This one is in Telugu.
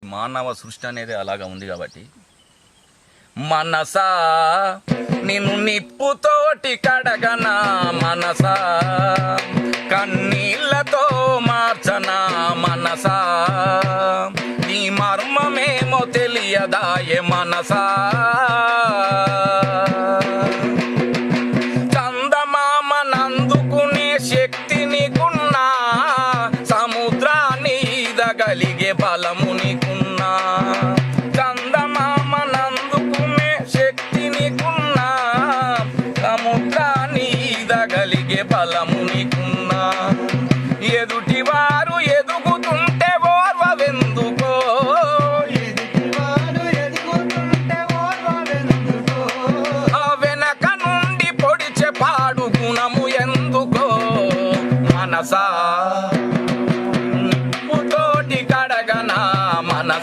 మానవ సృష్టి అనేది అలాగా ఉంది కాబట్టి మనసా నిన్ను నిప్పుతోటి కడగనా మనసా కన్నీళ్లతో మార్చనా మనసా నీ మర్మమేమో తెలియదాయే మనసా చందమామనందుకునే శక్తి నీకున్నా సముద్రాన్ని ఈదగలిగే బలము నీకున్నా చందమామనందుకునే శక్తి నీకున్నా సముద్రాన్ని ఈదగలిగే బలము నీకున్నా ఎదుటివారు ఎదుగుతుంటే ఓర్వవెందుకో ఆ వెనక నుండి పొడిచె పాడు గుణము ఎందుకో మనసా